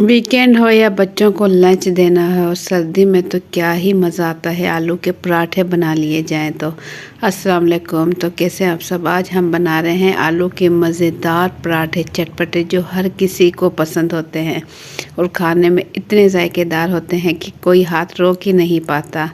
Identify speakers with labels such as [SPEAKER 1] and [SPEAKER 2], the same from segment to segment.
[SPEAKER 1] Weekend हो या बच्चों को लंच देना हो, सर्दी में तो क्या ही मज़ा आता है। आलू के पराठे बना लिए जाएं तो। अस्सलाम वालेकुम। तो कैसे आप सब। आज हम बना रहे हैं आलू के मज़ेदार पराठे, चटपटे, जो हर किसी को पसंद होते हैं और खाने में इतने जायकेदार होते हैं कि कोई हाथ रोक ही नहीं पाता।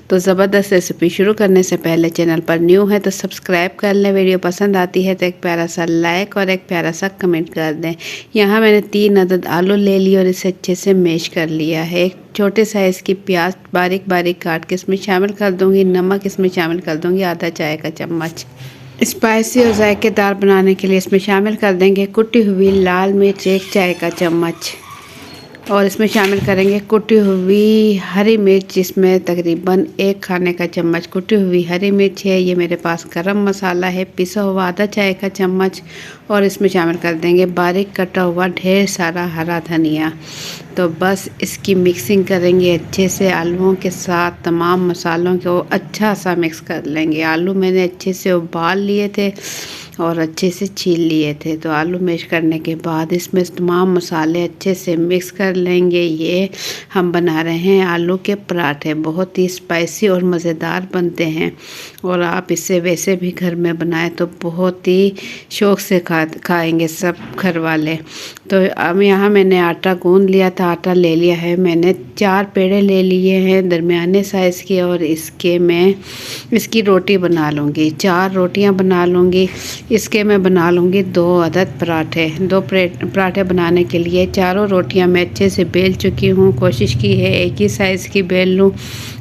[SPEAKER 1] तो ज़बरदस्त रेसिपी शुरू करने से पहले चैनल पर न्यू है तो सब्सक्राइब कर लें। वीडियो पसंद आती है तो एक प्यारा सा लाइक और एक प्यारा सा कमेंट कर दें। यहाँ मैंने 3 अदद आलू ले लिए और इसे अच्छे से मैश कर लिया है। एक छोटे साइज़ की प्याज बारीक बारीक काट के इसमें शामिल कर दूंगी। नमक इसमें शामिल कर दूंगी आधा चाय का चम्मच। स्पाइसी और जायकेदार बनाने के लिए इसमें शामिल कर देंगे कुटी हुई लाल मिर्च 1 चाय का चम्मच, और इसमें शामिल करेंगे कुटी हुई हरी मिर्च, इसमें तकरीबन 1 खाने का चम्मच कुटी हुई हरी मिर्च है। ये मेरे पास गरम मसाला है पिसा हुआ आधा चाय का चम्मच, और इसमें शामिल कर देंगे बारीक कटा हुआ ढेर सारा हरा धनिया। तो बस इसकी मिक्सिंग करेंगे अच्छे से आलूओं के साथ। तमाम मसालों को अच्छा सा मिक्स कर लेंगे। आलू मैंने अच्छे से उबाल लिए थे और अच्छे से छील लिए थे। तो आलू मैश करने के बाद इसमें तमाम मसाले अच्छे से मिक्स कर लेंगे। ये हम बना रहे हैं आलू के पराठे, बहुत ही स्पाइसी और मज़ेदार बनते हैं, और आप इसे वैसे भी घर में बनाएं तो बहुत ही शौक़ से खाएंगे सब घर वाले। तो अब यहाँ मैंने आटा गूंद लिया था। आटा ले लिया है मैंने 4 पेड़े ले लिए हैं दरमियाने साइज़ के, और इसकी रोटी बना लूँगी। 4 रोटियाँ बना लूँगी। इसके मैं बना लूँगी 2 अदद पराठे। 2 पराठे बनाने के लिए चारों रोटियां मैं अच्छे से बेल चुकी हूँ। कोशिश की है एक ही साइज़ की बेल लूँ।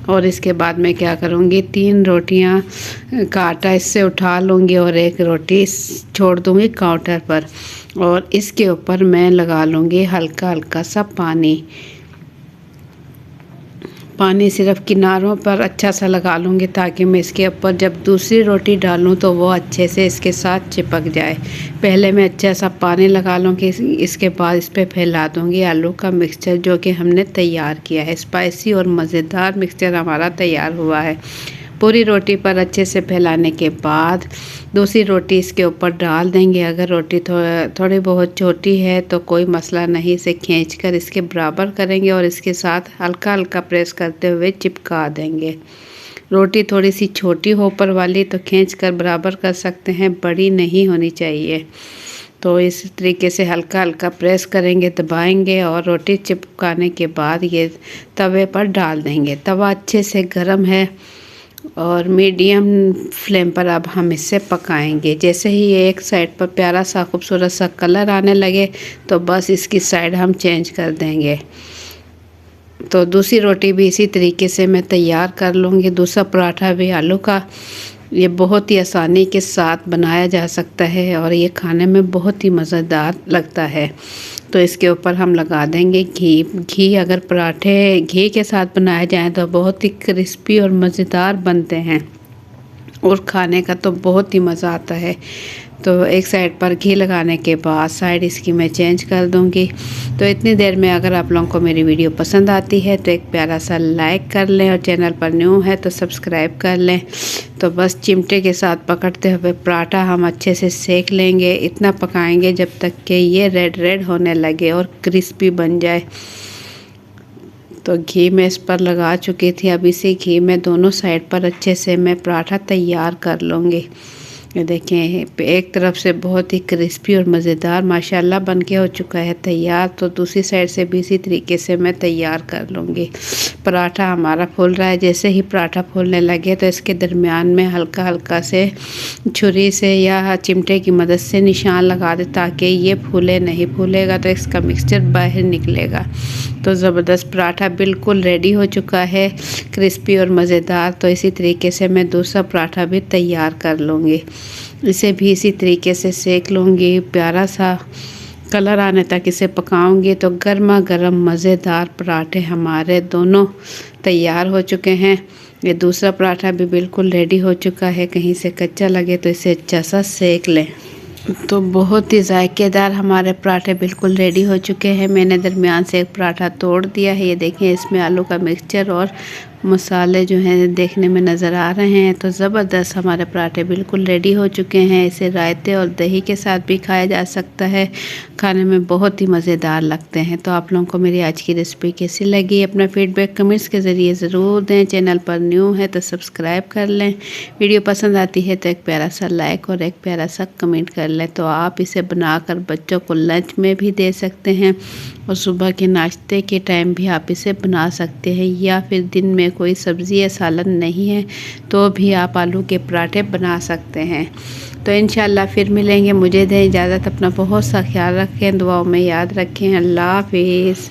[SPEAKER 1] और इसके बाद मैं क्या करूँगी, 3 रोटियां का आटा इससे उठा लूँगी और 1 रोटी छोड़ दूँगी काउंटर पर, और इसके ऊपर मैं लगा लूँगी हल्का हल्का सा पानी। पानी सिर्फ किनारों पर अच्छा सा लगा लूँगी ताकि मैं इसके ऊपर जब दूसरी रोटी डालूँ तो वो अच्छे से इसके साथ चिपक जाए। पहले मैं अच्छा सा पानी लगा लूँगी, इसके बाद इस पर फैला दूँगी आलू का मिक्सचर जो कि हमने तैयार किया है। स्पाइसी और मज़ेदार मिक्सचर हमारा तैयार हुआ है। पूरी रोटी पर अच्छे से फैलाने के बाद दूसरी रोटी इसके ऊपर डाल देंगे। अगर रोटी थोड़ी बहुत छोटी है तो कोई मसला नहीं, इसे खींचकर इसके बराबर करेंगे और इसके साथ हल्का हल्का प्रेस करते हुए चिपका देंगे। रोटी थोड़ी सी छोटी हो ऊपर वाली तो खींचकर बराबर कर सकते हैं, बड़ी नहीं होनी चाहिए। तो इस तरीके से हल्का हल्का प्रेस करेंगे, दबाएंगे, और रोटी चिपकाने के बाद ये तवे पर डाल देंगे। तवा अच्छे से गर्म है और मीडियम फ्लेम पर अब हम इसे पकाएंगे। जैसे ही ये एक साइड पर प्यारा सा खूबसूरत सा कलर आने लगे तो बस इसकी साइड हम चेंज कर देंगे। तो दूसरी रोटी भी इसी तरीके से मैं तैयार कर लूँगी। दूसरा पराठा भी आलू का ये बहुत ही आसानी के साथ बनाया जा सकता है और ये खाने में बहुत ही मज़ेदार लगता है। तो इसके ऊपर हम लगा देंगे घी। अगर पराठे घी के साथ बनाए जाएं तो बहुत ही क्रिस्पी और मज़ेदार बनते हैं और खाने का तो बहुत ही मज़ा आता है। तो एक साइड पर घी लगाने के बाद साइड इसकी मैं चेंज कर दूंगी। तो इतनी देर में अगर आप लोगों को मेरी वीडियो पसंद आती है तो एक प्यारा सा लाइक कर लें, और चैनल पर न्यू है तो सब्सक्राइब कर लें। तो बस चिमटे के साथ पकड़ते हुए पराठा हम अच्छे से सेक लेंगे। इतना पकाएंगे जब तक कि ये रेड रेड होने लगे और क्रिस्पी बन जाए। तो घी मैं इस पर लगा चुकी थी। अब इसी घी में दोनों साइड पर अच्छे से मैं पराठा तैयार कर लूँगी। ये देखें, एक तरफ से बहुत ही क्रिस्पी और मज़ेदार माशाल्लाह बन के हो चुका है तैयार। तो दूसरी साइड से भी इसी तरीके से मैं तैयार कर लूँगी। पराठा हमारा फूल रहा है। जैसे ही पराठा फूलने लगे तो इसके दरमियान में हल्का हल्का से छुरी से या चिमटे की मदद से निशान लगा दे ताकि ये फूले नहीं। फूलेगा तो इसका मिक्सचर बाहर निकलेगा। तो ज़बरदस्त पराठा बिल्कुल रेडी हो चुका है, क्रिस्पी और मज़ेदार। तो इसी तरीके से मैं दूसरा पराठा भी तैयार कर लूँगी। इसे भी इसी तरीके से सेक लूँगी। प्यारा सा कलर आने तक इसे पकाऊंगी। तो गर्मा गर्म मज़ेदार पराठे हमारे दोनों तैयार हो चुके हैं। ये दूसरा पराठा भी बिल्कुल रेडी हो चुका है। कहीं से कच्चा लगे तो इसे अच्छा सा सेक लें। तो बहुत ही जायकेदार हमारे पराठे बिल्कुल रेडी हो चुके हैं। मैंने दरमियान से एक पराठा तोड़ दिया है। ये देखें, इसमें आलू का मिक्सचर और मसाले जो हैं देखने में नज़र आ रहे हैं। तो ज़बरदस्त हमारे पराठे बिल्कुल रेडी हो चुके हैं। इसे रायते और दही के साथ भी खाया जा सकता है, खाने में बहुत ही मज़ेदार लगते हैं। तो आप लोगों को मेरी आज की रेसिपी कैसी लगी, अपना फीडबैक कमेंट्स के ज़रिए ज़रूर दें। चैनल पर न्यू है तो सब्सक्राइब कर लें। वीडियो पसंद आती है तो एक प्यारा सा लाइक और एक प्यारा सा कमेंट कर लें। तो आप इसे बनाकर बच्चों को लंच में भी दे सकते हैं और सुबह के नाश्ते के टाइम भी आप इसे बना सकते हैं, या फिर दिन में कोई सब्ज़ी या सालन नहीं है तो भी आप आलू के पराठे बना सकते हैं। तो इंशाल्लाह फिर मिलेंगे। मुझे दें इजाज़त, अपना बहुत सा ख्याल रखें, दुआओं में याद रखें। अल्लाह हाफिज़।